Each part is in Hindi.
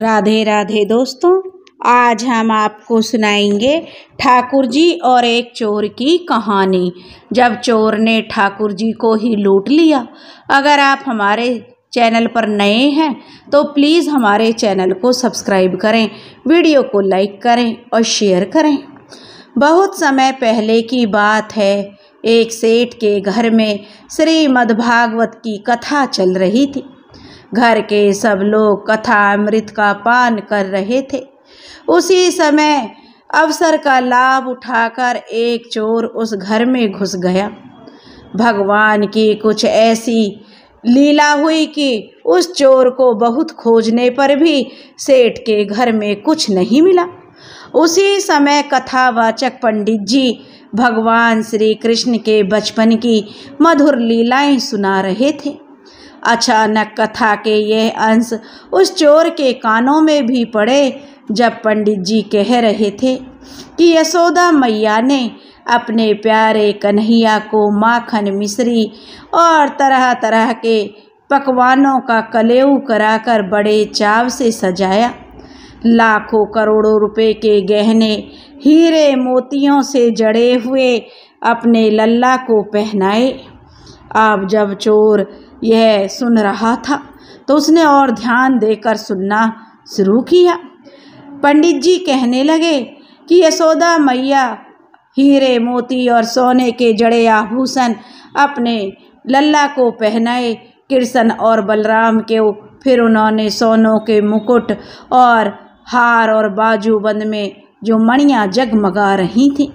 राधे राधे दोस्तों, आज हम आपको सुनाएंगे ठाकुर जी और एक चोर की कहानी। जब चोर ने ठाकुर जी को ही लूट लिया। अगर आप हमारे चैनल पर नए हैं तो प्लीज़ हमारे चैनल को सब्सक्राइब करें, वीडियो को लाइक करें और शेयर करें। बहुत समय पहले की बात है। एक सेठ के घर में श्रीमद्भागवत की कथा चल रही थी। घर के सब लोग कथा अमृत का पान कर रहे थे। उसी समय अवसर का लाभ उठाकर एक चोर उस घर में घुस गया। भगवान की कुछ ऐसी लीला हुई कि उस चोर को बहुत खोजने पर भी सेठ के घर में कुछ नहीं मिला। उसी समय कथावाचक पंडित जी भगवान श्री कृष्ण के बचपन की मधुर लीलाएं सुना रहे थे। अचानक कथा के यह अंश उस चोर के कानों में भी पड़े। जब पंडित जी कह रहे थे कि यशोदा मैया ने अपने प्यारे कन्हैया को माखन मिश्री और तरह तरह के पकवानों का कलेऊ कराकर बड़े चाव से सजाया। लाखों करोड़ों रुपए के गहने हीरे मोतियों से जड़े हुए अपने लल्ला को पहनाए। अब जब चोर यह सुन रहा था तो उसने और ध्यान देकर सुनना शुरू किया। पंडित जी कहने लगे कि यशोदा मैया हीरे मोती और सोने के जड़े आभूषण अपने लल्ला को पहनाए कृष्ण और बलराम के। फिर उन्होंने सोनों के मुकुट और हार और बाजूबंद में जो मणियाँ जगमगा रही थीं।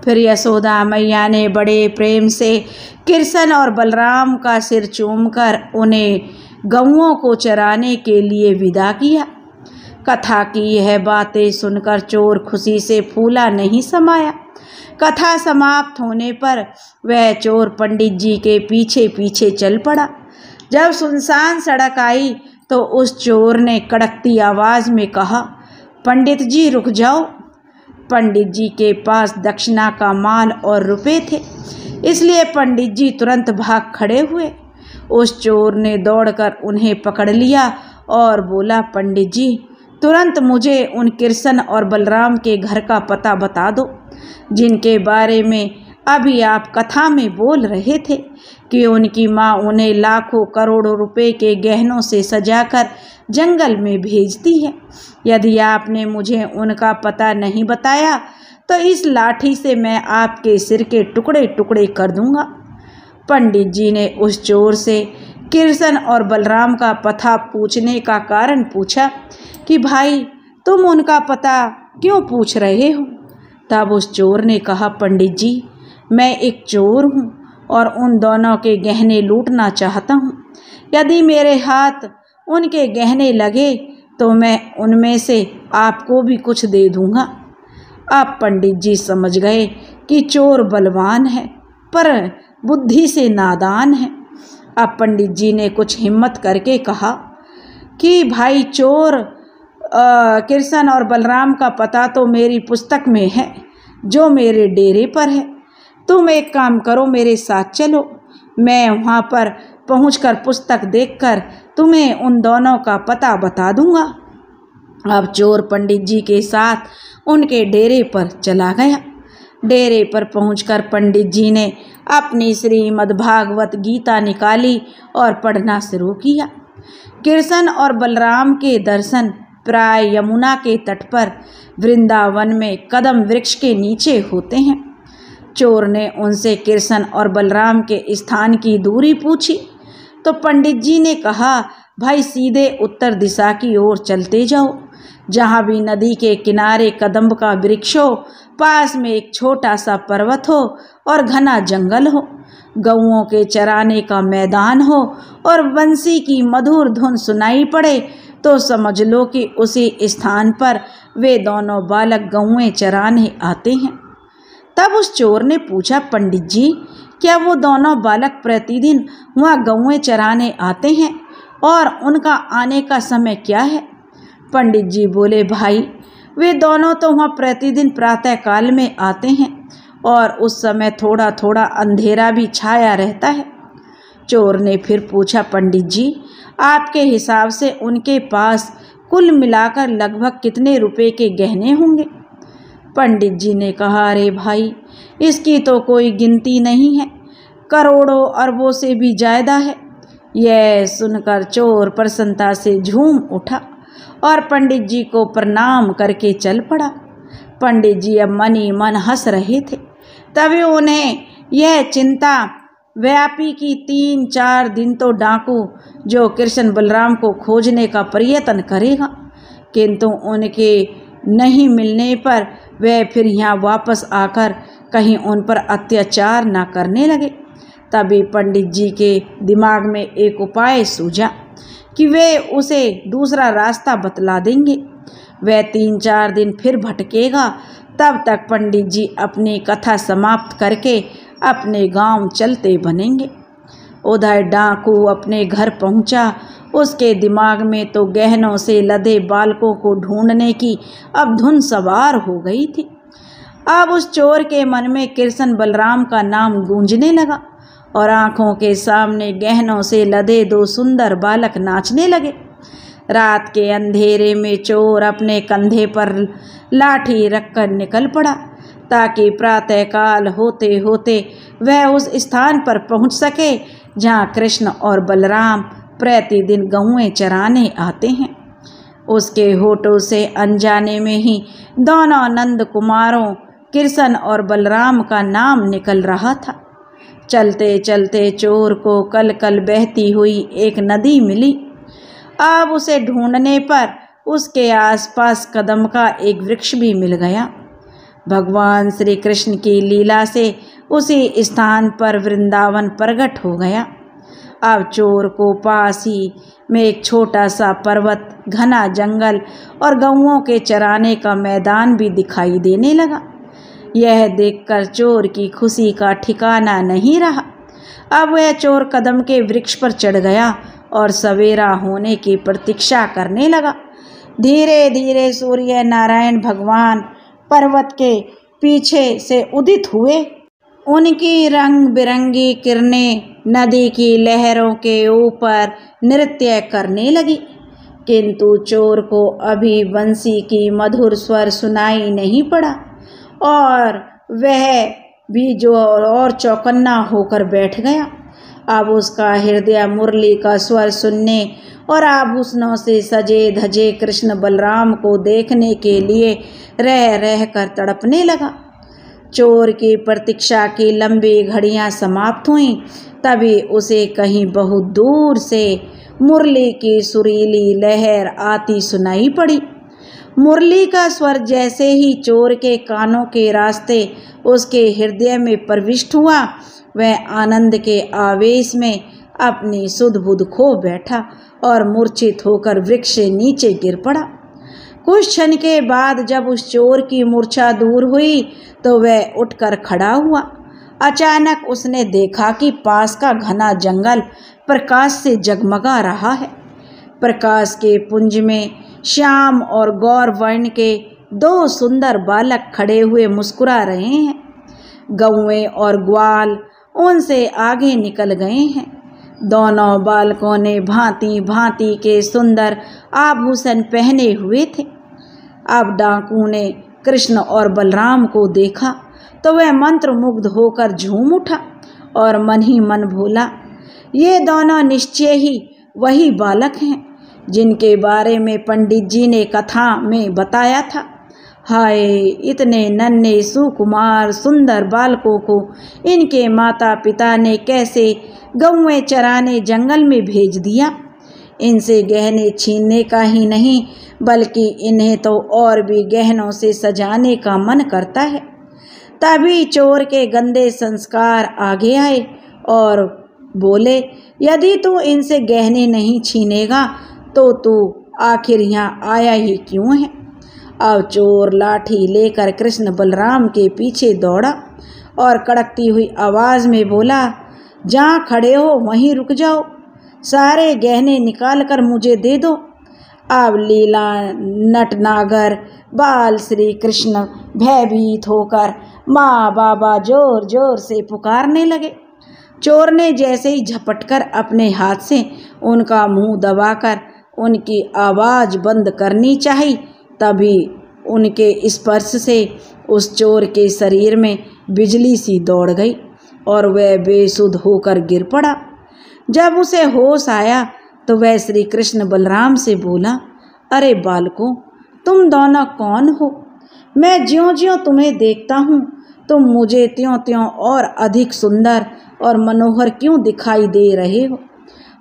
फिर यशोदा मैया ने बड़े प्रेम से कृष्ण और बलराम का सिर चूमकर उन्हें गौओं को चराने के लिए विदा किया। कथा की यह बातें सुनकर चोर खुशी से फूला नहीं समाया। कथा समाप्त होने पर वह चोर पंडित जी के पीछे पीछे चल पड़ा। जब सुनसान सड़क आई तो उस चोर ने कड़कती आवाज़ में कहा, पंडित जी रुक जाओ। पंडित जी के पास दक्षिणा का माल और रुपए थे, इसलिए पंडित जी तुरंत भाग खड़े हुए। उस चोर ने दौड़कर उन्हें पकड़ लिया और बोला, पंडित जी तुरंत मुझे उन कृष्ण और बलराम के घर का पता बता दो जिनके बारे में अभी आप कथा में बोल रहे थे कि उनकी माँ उन्हें लाखों करोड़ों रुपए के गहनों से सजाकर जंगल में भेजती है। यदि आपने मुझे उनका पता नहीं बताया तो इस लाठी से मैं आपके सिर के टुकड़े टुकड़े कर दूंगा। पंडित जी ने उस चोर से कृष्ण और बलराम का पता पूछने का कारण पूछा कि भाई तुम उनका पता क्यों पूछ रहे हो। तब उस चोर ने कहा, पंडित जी मैं एक चोर हूँ और उन दोनों के गहने लूटना चाहता हूँ। यदि मेरे हाथ उनके गहने लगे तो मैं उनमें से आपको भी कुछ दे दूँगा। अब पंडित जी समझ गए कि चोर बलवान है पर बुद्धि से नादान है। अब पंडित जी ने कुछ हिम्मत करके कहा कि भाई चोर, कृष्ण और बलराम का पता तो मेरी पुस्तक में है जो मेरे डेरे पर है। तुम एक काम करो, मेरे साथ चलो, मैं वहाँ पर पहुँचकर पुस्तक देखकर तुम्हें उन दोनों का पता बता दूँगा। अब चोर पंडित जी के साथ उनके डेरे पर चला गया। डेरे पर पहुंचकर पंडित जी ने अपनी श्रीमद्भागवत गीता निकाली और पढ़ना शुरू किया। कृष्ण और बलराम के दर्शन प्राय यमुना के तट पर वृंदावन में कदम वृक्ष के नीचे होते हैं। चोर ने उनसे कृष्ण और बलराम के स्थान की दूरी पूछी तो पंडित जी ने कहा, भाई सीधे उत्तर दिशा की ओर चलते जाओ। जहाँ भी नदी के किनारे कदम्ब का वृक्ष हो, पास में एक छोटा सा पर्वत हो और घना जंगल हो, गौओं के चराने का मैदान हो और बंसी की मधुर धुन सुनाई पड़े तो समझ लो कि उसी स्थान पर वे दोनों बालक गौएं चराने आते हैं। तब उस चोर ने पूछा, पंडित जी क्या वो दोनों बालक प्रतिदिन वहाँ गौएं चराने आते हैं और उनका आने का समय क्या है। पंडित जी बोले, भाई वे दोनों तो वहाँ प्रतिदिन प्रातः काल में आते हैं और उस समय थोड़ा थोड़ा अंधेरा भी छाया रहता है। चोर ने फिर पूछा, पंडित जी आपके हिसाब से उनके पास कुल मिलाकर लगभग कितने रुपए के गहने होंगे? पंडित जी ने कहा, अरे भाई, इसकी तो कोई गिनती नहीं है, करोड़ों अरबों से भी ज़्यादा है। यह सुनकर चोर प्रसन्नता से झूम उठा और पंडित जी को प्रणाम करके चल पड़ा। पंडित जी अब मन ही मन हंस रहे थे। तभी उन्हें यह चिंता व्यापी कि 3-4 दिन तो डाकू जो कृष्ण बलराम को खोजने का प्रयत्न करेगा, किंतु उनके नहीं मिलने पर वह फिर यहाँ वापस आकर कहीं उन पर अत्याचार न करने लगे। तभी पंडित जी के दिमाग में एक उपाय सूझा कि वे उसे दूसरा रास्ता बतला देंगे। वह 3-4 दिन फिर भटकेगा, तब तक पंडित जी अपनी कथा समाप्त करके अपने गांव चलते बनेंगे। उधर डाकू अपने घर पहुंचा। उसके दिमाग में तो गहनों से लदे बालकों को ढूंढने की अब धुन सवार हो गई थी। अब उस चोर के मन में कृष्ण बलराम का नाम गूंजने लगा और आंखों के सामने गहनों से लदे 2 सुंदर बालक नाचने लगे। रात के अंधेरे में चोर अपने कंधे पर लाठी रखकर निकल पड़ा ताकि प्रातःकाल होते होते वह उस स्थान पर पहुंच सके जहां कृष्ण और बलराम प्रतिदिन गौएं चराने आते हैं। उसके होठों से अनजाने में ही दोनों नंद कुमारों कृष्ण और बलराम का नाम निकल रहा था। चलते चलते चोर को कल कल बहती हुई एक नदी मिली। अब उसे ढूंढने पर उसके आसपास कदम का एक वृक्ष भी मिल गया। भगवान श्री कृष्ण की लीला से उसी स्थान पर वृंदावन प्रकट हो गया। अब चोर को पास ही में एक छोटा सा पर्वत, घना जंगल और गौओं के चराने का मैदान भी दिखाई देने लगा। यह देखकर चोर की खुशी का ठिकाना नहीं रहा। अब वह चोर कदम के वृक्ष पर चढ़ गया और सवेरा होने की प्रतीक्षा करने लगा। धीरे धीरे सूर्य नारायण भगवान पर्वत के पीछे से उदित हुए। उनकी रंग बिरंगी किरणें नदी की लहरों के ऊपर नृत्य करने लगी, किंतु चोर को अभी बंसी की मधुर स्वर सुनाई नहीं पड़ा और वह भी जो और चौकन्ना होकर बैठ गया। अब उसका हृदय मुरली का स्वर सुनने और आभूषणों से सजे धजे कृष्ण बलराम को देखने के लिए रह रह कर तड़पने लगा। चोर की प्रतीक्षा की लंबी घड़ियां समाप्त हुईं। तभी उसे कहीं बहुत दूर से मुरली की सुरीली लहर आती सुनाई पड़ी। मुरली का स्वर जैसे ही चोर के कानों के रास्ते उसके हृदय में प्रविष्ट हुआ, वह आनंद के आवेश में अपनी सुध बुध खो बैठा और मूर्छित होकर वृक्ष से नीचे गिर पड़ा। कुछ क्षण के बाद जब उस चोर की मूर्छा दूर हुई तो वह उठकर खड़ा हुआ। अचानक उसने देखा कि पास का घना जंगल प्रकाश से जगमगा रहा है। प्रकाश के पुंज में श्याम और गौर वर्ण के 2 सुंदर बालक खड़े हुए मुस्कुरा रहे हैं। गौएं और ग्वाल उनसे आगे निकल गए हैं। दोनों बालकों ने भांति भांति के सुंदर आभूषण पहने हुए थे। अब डाकू ने कृष्ण और बलराम को देखा तो वह मंत्रमुग्ध होकर झूम उठा और मन ही मन बोला, ये दोनों निश्चय ही वही बालक हैं जिनके बारे में पंडित जी ने कथा में बताया था। हाय, इतने नन्हे सुकुमार सुंदर बालकों को इनके माता पिता ने कैसे गौएं चराने जंगल में भेज दिया। इनसे गहने छीनने का ही नहीं बल्कि इन्हें तो और भी गहनों से सजाने का मन करता है। तभी चोर के गंदे संस्कार आगे आए और बोले, यदि तू इनसे गहने नहीं छीनेगा तो तू आखिर यहाँ आया ही क्यों है। अब चोर लाठी लेकर कृष्ण बलराम के पीछे दौड़ा और कड़कती हुई आवाज़ में बोला, जहाँ खड़े हो वहीं रुक जाओ, सारे गहने निकाल कर मुझे दे दो। अब लीला नटनागर बाल श्री कृष्ण भयभीत होकर माँ बाबा जोर जोर से पुकारने लगे। चोर ने जैसे ही झपटकर अपने हाथ से उनका मुंह दबाकर उनकी आवाज़ बंद करनी चाहिए। तभी उनके स्पर्श से उस चोर के शरीर में बिजली सी दौड़ गई और वह बेसुध होकर गिर पड़ा। जब उसे होश आया तो वह श्री कृष्ण बलराम से बोला, अरे बालकों, तुम दोनों कौन हो? मैं ज्यों ज्यों तुम्हें देखता हूँ तुम मुझे त्यों त्यों और अधिक सुंदर और मनोहर क्यों दिखाई दे रहे हो?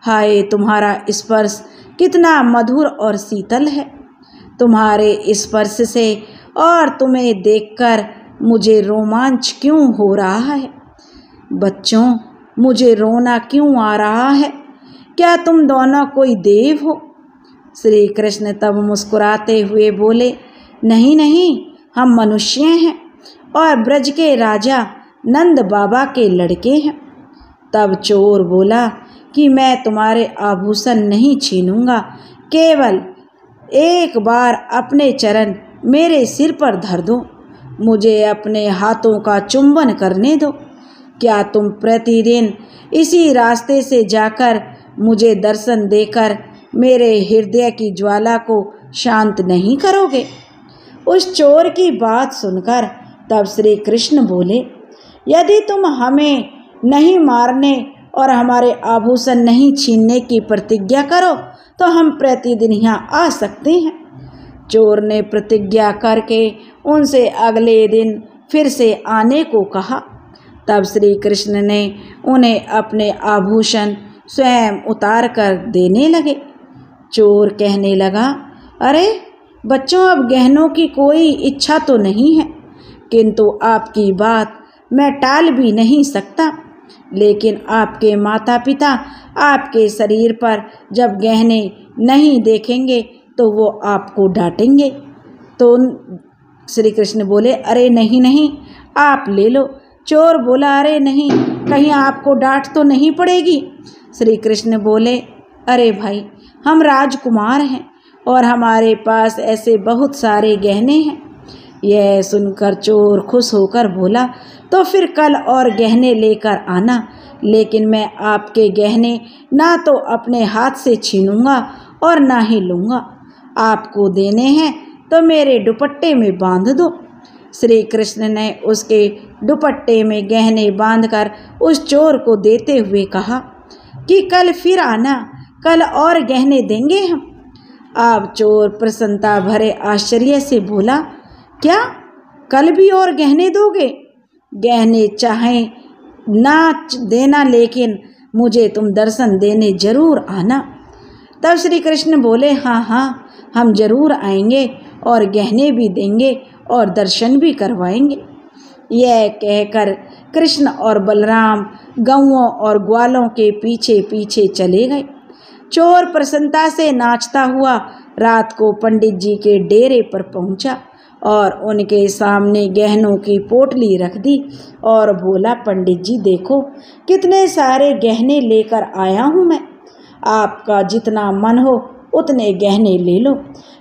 हाय, तुम्हारा स्पर्श कितना मधुर और शीतल है। तुम्हारे स्पर्श से और तुम्हें देखकर मुझे रोमांच क्यों हो रहा है? बच्चों, मुझे रोना क्यों आ रहा है? क्या तुम दोनों कोई देव हो? श्री कृष्ण तब मुस्कुराते हुए बोले, नहीं नहीं, हम मनुष्य हैं और ब्रज के राजा नंद बाबा के लड़के हैं। तब चोर बोला कि मैं तुम्हारे आभूषण नहीं छीनूंगा, केवल एक बार अपने चरण मेरे सिर पर धर दो, मुझे अपने हाथों का चुंबन करने दो। क्या तुम प्रतिदिन इसी रास्ते से जाकर मुझे दर्शन देकर मेरे हृदय की ज्वाला को शांत नहीं करोगे? उस चोर की बात सुनकर तब श्री कृष्ण बोले, यदि तुम हमें नहीं मारने और हमारे आभूषण नहीं छीनने की प्रतिज्ञा करो तो हम प्रतिदिन यहाँ आ सकते हैं। चोर ने प्रतिज्ञा करके उनसे अगले दिन फिर से आने को कहा। तब श्री कृष्ण ने उन्हें अपने आभूषण स्वयं उतार कर देने लगे। चोर कहने लगा, अरे बच्चों, अब गहनों की कोई इच्छा तो नहीं है, किंतु आपकी बात मैं टाल भी नहीं सकता। लेकिन आपके माता पिता आपके शरीर पर जब गहने नहीं देखेंगे तो वो आपको डांटेंगे। तो श्री कृष्ण बोले, अरे नहीं नहीं, आप ले लो। चोर बोला, अरे नहीं, कहीं आपको डांट तो नहीं पड़ेगी? श्री कृष्ण बोले, अरे भाई, हम राजकुमार हैं और हमारे पास ऐसे बहुत सारे गहने हैं। यह सुनकर चोर खुश होकर बोला, तो फिर कल और गहने लेकर आना, लेकिन मैं आपके गहने ना तो अपने हाथ से छीनूंगा और ना ही लूँगा। आपको देने हैं तो मेरे दुपट्टे में बांध दो। श्री कृष्ण ने उसके दुपट्टे में गहने बांधकर उस चोर को देते हुए कहा कि कल फिर आना, कल और गहने देंगे हम। अब चोर प्रसन्नता भरे आश्चर्य से बोला, क्या कल भी और गहने दोगे? गहने चाहे ना देना, लेकिन मुझे तुम दर्शन देने जरूर आना। तब श्री कृष्ण बोले, हाँ हाँ, हम जरूर आएंगे और गहने भी देंगे और दर्शन भी करवाएंगे। यह कहकर कृष्ण और बलराम गौओं और ग्वालों के पीछे पीछे चले गए। चोर प्रसन्नता से नाचता हुआ रात को पंडित जी के डेरे पर पहुंचा और उनके सामने गहनों की पोटली रख दी और बोला, पंडित जी देखो, कितने सारे गहने लेकर आया हूँ मैं। आपका जितना मन हो उतने गहने ले लो।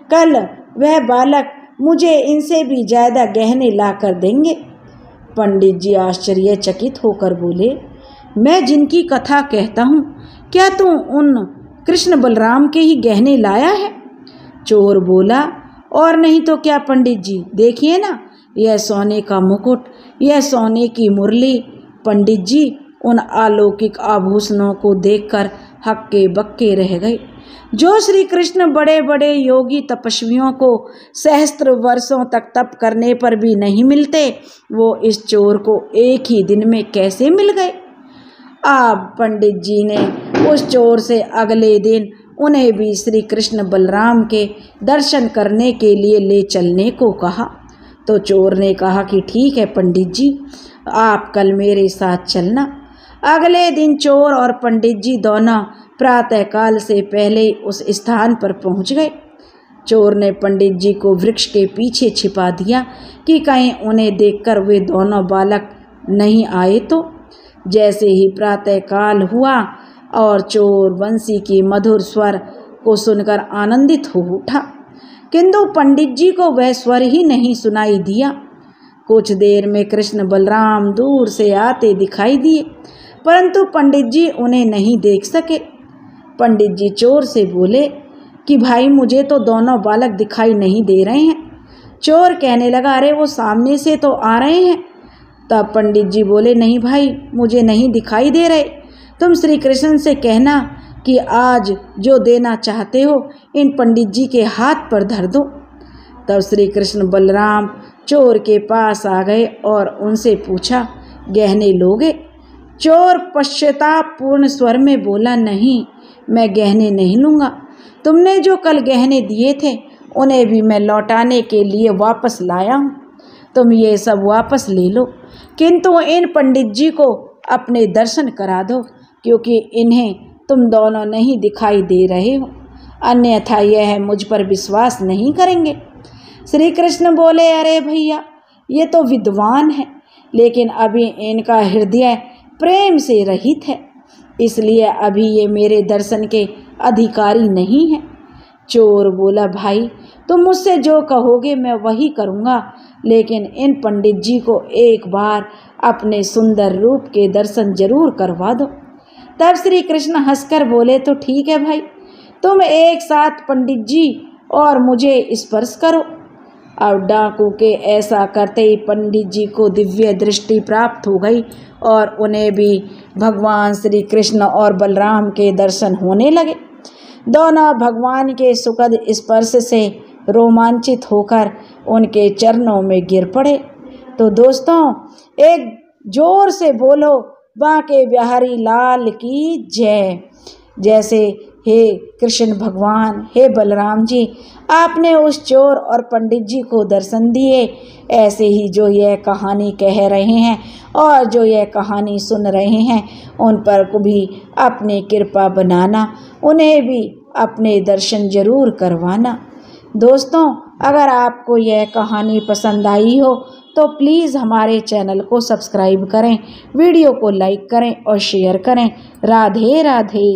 कल वह बालक मुझे इनसे भी ज़्यादा गहने ला कर देंगे। पंडित जी आश्चर्यचकित होकर बोले, मैं जिनकी कथा कहता हूँ, क्या तू उन कृष्ण बलराम के ही गहने लाया है? चोर बोला, और नहीं तो क्या पंडित जी, देखिए ना, यह सोने का मुकुट, यह सोने की मुरली। पंडित जी उन अलौकिक आभूषणों को देखकर हक्के बक्के रह गए। जो श्री कृष्ण बड़े बड़े योगी तपस्वियों को सहस्त्र वर्षों तक तप करने पर भी नहीं मिलते, वो इस चोर को एक ही दिन में कैसे मिल गए? अब पंडित जी ने उस चोर से अगले दिन उन्हें भी श्री कृष्ण बलराम के दर्शन करने के लिए ले चलने को कहा। तो चोर ने कहा कि ठीक है पंडित जी, आप कल मेरे साथ चलना। अगले दिन चोर और पंडित जी दोनों प्रातःकाल से पहले उस स्थान पर पहुंच गए। चोर ने पंडित जी को वृक्ष के पीछे छिपा दिया कि कहीं उन्हें देखकर वे दोनों बालक नहीं आए तो। जैसे ही प्रातःकाल हुआ और चोर बंसी की मधुर स्वर को सुनकर आनंदित हो उठा, किंतु पंडित जी को वह स्वर ही नहीं सुनाई दिया। कुछ देर में कृष्ण बलराम दूर से आते दिखाई दिए, परंतु पंडित जी उन्हें नहीं देख सके। पंडित जी चोर से बोले, कि भाई मुझे तो दोनों बालक दिखाई नहीं दे रहे हैं। चोर कहने लगा, अरे वो सामने से तो आ रहे हैं। तब पंडित जी बोले, नहीं भाई, मुझे नहीं दिखाई दे रहे। तुम श्री कृष्ण से कहना कि आज जो देना चाहते हो इन पंडित जी के हाथ पर धर दो। तब श्री कृष्ण बलराम चोर के पास आ गए और उनसे पूछा, गहने लोगे? चोर पश्चातापपूर्ण स्वर में बोला, नहीं, मैं गहने नहीं लूँगा। तुमने जो कल गहने दिए थे उन्हें भी मैं लौटाने के लिए वापस लाया हूँ। तुम ये सब वापस ले लो, किंतु इन पंडित जी को अपने दर्शन करा दो, क्योंकि इन्हें तुम दोनों नहीं दिखाई दे रहे हो, अन्यथा यह मुझ पर विश्वास नहीं करेंगे। श्री कृष्ण बोले, अरे भैया, ये तो विद्वान है, लेकिन अभी इनका हृदय प्रेम से रहित है, इसलिए अभी ये मेरे दर्शन के अधिकारी नहीं है। चोर बोला, भाई तुम मुझसे जो कहोगे मैं वही करूँगा, लेकिन इन पंडित जी को एक बार अपने सुंदर रूप के दर्शन जरूर करवा दो। तब श्री कृष्ण हंसकर बोले, तो ठीक है भाई, तुम एक साथ पंडित जी और मुझे स्पर्श करो। अब डाकू के ऐसा करते ही पंडित जी को दिव्य दृष्टि प्राप्त हो गई और उन्हें भी भगवान श्री कृष्ण और बलराम के दर्शन होने लगे। दोनों भगवान के सुखद स्पर्श से रोमांचित होकर उनके चरणों में गिर पड़े। तो दोस्तों, एक जोर से बोलो, बांके बिहारी लाल की जय। जैसे हे कृष्ण भगवान, हे बलराम जी, आपने उस चोर और पंडित जी को दर्शन दिए, ऐसे ही जो यह कहानी कह रहे हैं और जो यह कहानी सुन रहे हैं उन पर को भी अपनी कृपा बनाना, उन्हें भी अपने दर्शन जरूर करवाना। दोस्तों, अगर आपको यह कहानी पसंद आई हो तो प्लीज़ हमारे चैनल को सब्सक्राइब करें, वीडियो को लाइक करें और शेयर करें। राधे राधे।